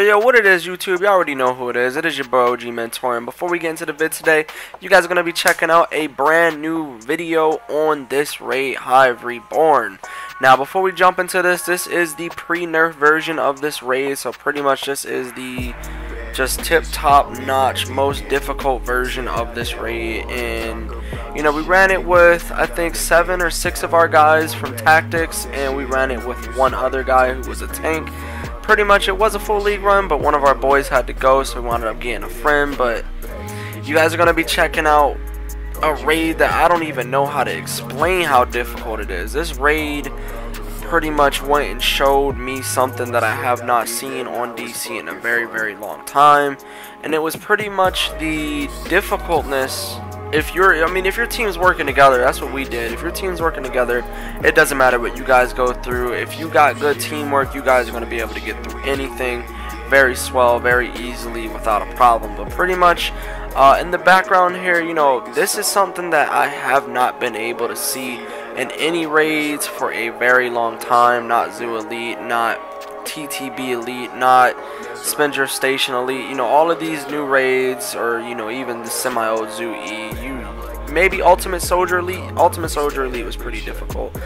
Yo, what it is, YouTube? You already know who it is. It is your boy, OG Mentor. And before we get into the vid today, you guys are going to be checking out a brand new video on this raid, Hive Reborn. Now, before we jump into this is the pre-nerf version of this raid. So pretty much this is the just tip-top notch, most difficult version of this raid. And, you know, we ran it with, I think, 7 or 6 of our guys from Tactics. And we ran it with one other guy who was a tank. Pretty much it was a full league run, but one of our boys had to go, so we wound up getting a friend. But you guys are going to be checking out a raid that I don't even know how to explain how difficult it is. This raid pretty much went and showed me something that I have not seen on DC in a very, very long time. And it was pretty much the difficultness. If your team's working together, that's what we did. If your team's working together, it doesn't matter what you guys go through. If you got good teamwork, you guys are going to be able to get through anything very swell, very easily, without a problem. But pretty much, in the background here, you know, this is something that I have not been able to see in any raids for a very long time. Not Zoo Elite, not TTB Elite, not Spender Station Elite. You know, all of these new raids, or you know, even the semi-old Zoo E, maybe Ultimate Soldier Elite. Ultimate Soldier Elite was pretty difficult,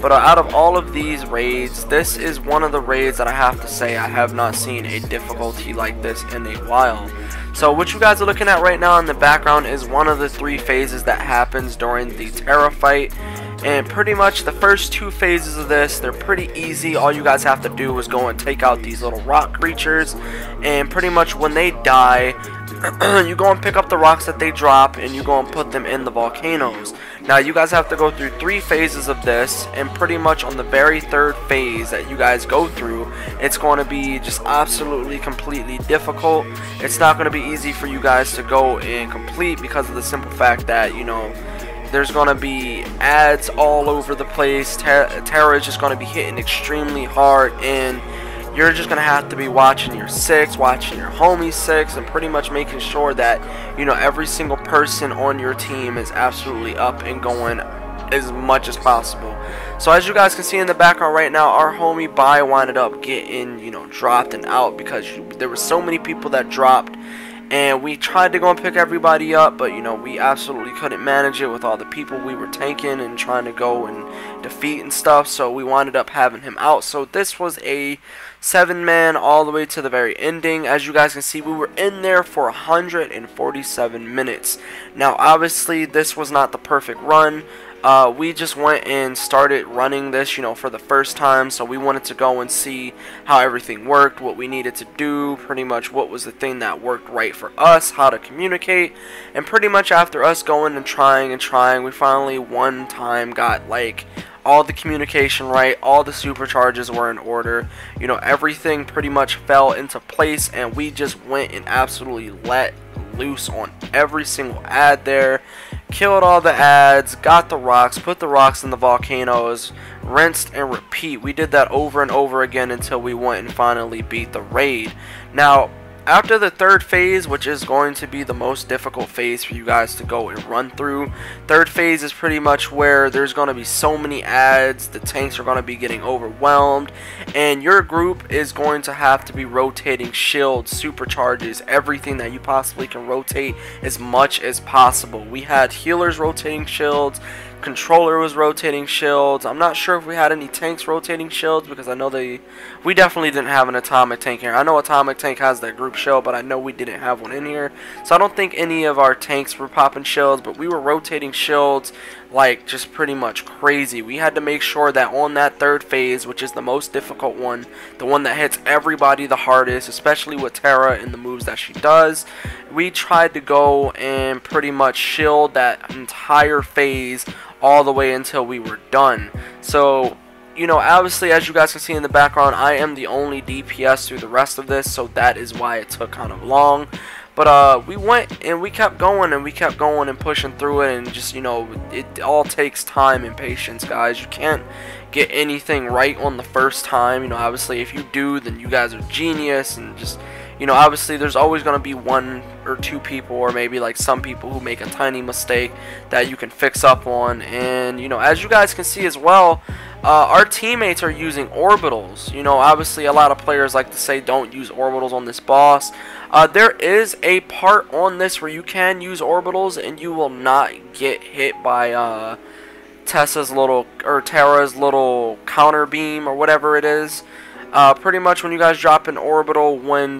but out of all of these raids, this is one of the raids that I have to say I have not seen a difficulty like this in a while. So what you guys are looking at right now in the background is one of the 3 phases that happens during the Terra fight. And pretty much the first 2 phases of this, they're pretty easy. All you guys have to do is go and take out these little rock creatures. And pretty much when they die, you go and pick up the rocks that they drop and you go and put them in the volcanoes. Now you guys have to go through 3 phases of this, and pretty much on the very 3rd phase that you guys go through, it's going to be just absolutely completely difficult. It's not going to be easy for you guys to go and complete because of the simple fact that, you know, there's going to be ads all over the place. Terra is just going to be hitting extremely hard, and you're just going to have to be watching your 6, watching your homie 6, and pretty much making sure that, you know, every single person on your team is absolutely up and going as much as possible. So as you guys can see in the background right now, our homie Bai winded up getting, you know, dropped and out because there were so many people that dropped. And we tried to go and pick everybody up, but you know, we absolutely couldn't manage it with all the people we were tanking and trying to go and defeat and stuff. So we winded up having him out. So this was a 7-man all the way to the very ending. As you guys can see, we were in there for 147 minutes. Now obviously this was not the perfect run. We just went and started running this, you know, for the first time, so we wanted to go and see how everything worked, what we needed to do, pretty much what was the thing that worked right for us, how to communicate. And pretty much after us going and trying, we finally one time got like all the communication right, all the supercharges were in order, you know, everything pretty much fell into place, and we just went and absolutely let loose on every single ad there. Killed all the ads, got the rocks, put the rocks in the volcanoes, rinsed and repeat. We did that over and over again until we went and finally beat the raid. Now, after the 3rd phase, which is going to be the most difficult phase for you guys to go and run through, 3rd phase is pretty much where there's going to be so many ads, the tanks are going to be getting overwhelmed, and your group is going to have to be rotating shields, supercharges, everything that you possibly can rotate as much as possible. We had healers rotating shields, controller was rotating shields. I'm not sure if we had any tanks rotating shields, because I know we definitely didn't have an atomic tank here. I know atomic tank has that group shield, but I know we didn't have one in here, so I don't think any of our tanks were popping shields, but we were rotating shields like just pretty much crazy. We had to make sure that on that 3rd phase, which is the most difficult one, the one that hits everybody the hardest, especially with Terra and the moves that she does, we tried to go and pretty much shield that entire phase all the way until we were done. So, you know, obviously, as you guys can see in the background, I am the only DPS through the rest of this, so that is why it took kind of long. But we went and we kept going and we kept going and pushing through it, and just, you know, it all takes time and patience, guys. You can't get anything right on the first time. You know, obviously, if you do, then you guys are genius, and just, you know, obviously there's always going to be 1 or 2 people, or maybe like some people who make a tiny mistake that you can fix up on. And, you know, as you guys can see as well, our teammates are using orbitals. You know, obviously a lot of players like to say don't use orbitals on this boss. There is a part on this where you can use orbitals and you will not get hit by Tara's little counter beam or whatever it is. Pretty much when you guys drop an orbital,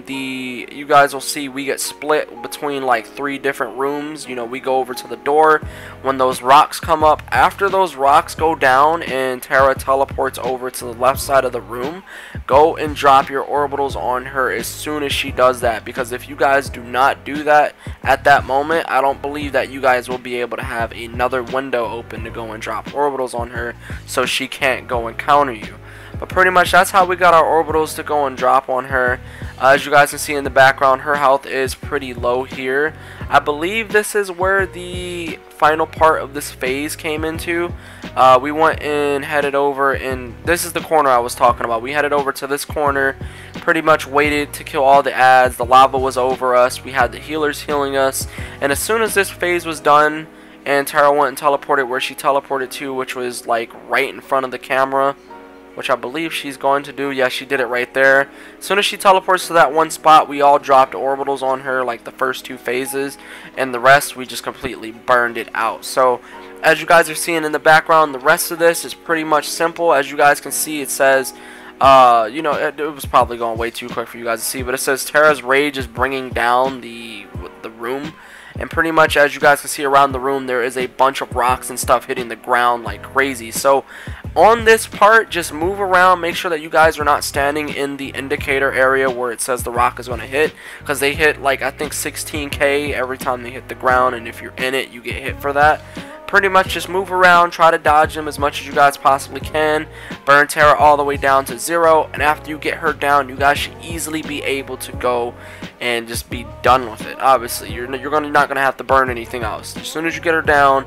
you guys will see we get split between like 3 different rooms. You know, we go over to the door when those rocks come up. After those rocks go down and Tara teleports over to the left side of the room, go and drop your orbitals on her as soon as she does that, because if you guys do not do that at that moment, I don't believe that you guys will be able to have another window open to go and drop orbitals on her, so she can't go and counter you. But pretty much that's how we got our orbitals to go and drop on her. As you guys can see in the background, her health is pretty low here. I believe this is where the final part of this phase came into. We went and headed over, and this is the corner I was talking about. We headed over to this corner, pretty much waited to kill all the ads. The lava was over us. We had the healers healing us. And as soon as this phase was done, and Tara went and teleported where she teleported to, which was like right in front of the camera, which I believe she's going to do. Yeah, she did it right there. As soon as she teleports to that one spot, we all dropped orbitals on her, like the first 2 phases, and the rest we just completely burned it out. So as you guys are seeing in the background, the rest of this is pretty much simple. As you guys can see, it says you know, it was probably going way too quick for you guys to see, but it says Tara's rage is bringing down the room. And pretty much as you guys can see around the room, there is a bunch of rocks and stuff hitting the ground like crazy. So on this part, just move around, make sure that you guys are not standing in the indicator area where it says the rock is going to hit, because they hit like I think 16k every time they hit the ground, and if you're in it you get hit for that. Pretty much just move around, try to dodge them as much as you guys possibly can, burn Tara all the way down to 0, and after you get her down, you guys should easily be able to go and just be done with it. Obviously you're not going to have to burn anything else. As soon as you get her down,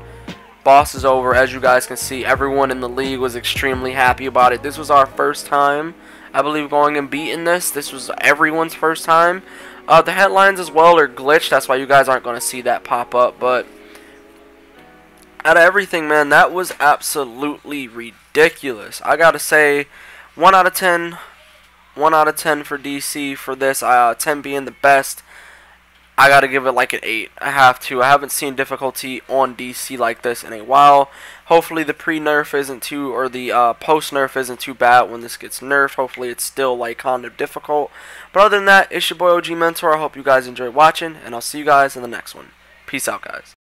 boss is over. As you guys can see, everyone in the league was extremely happy about it. This was our first time, I believe, going and beating this. This was everyone's first time. The headlines as well are glitched, that's why you guys aren't going to see that pop up, but out of everything, man, that was absolutely ridiculous. I gotta say, 1 out of 10 for DC for this, 10 being the best. I gotta give it like an 8. I have to. I haven't seen difficulty on DC like this in a while. Hopefully the pre-nerf isn't too, or the post-nerf isn't too bad when this gets nerfed. Hopefully it's still like kind of difficult. But other than that, it's your boy OG Mentor. I hope you guys enjoyed watching, and I'll see you guys in the next one. Peace out, guys.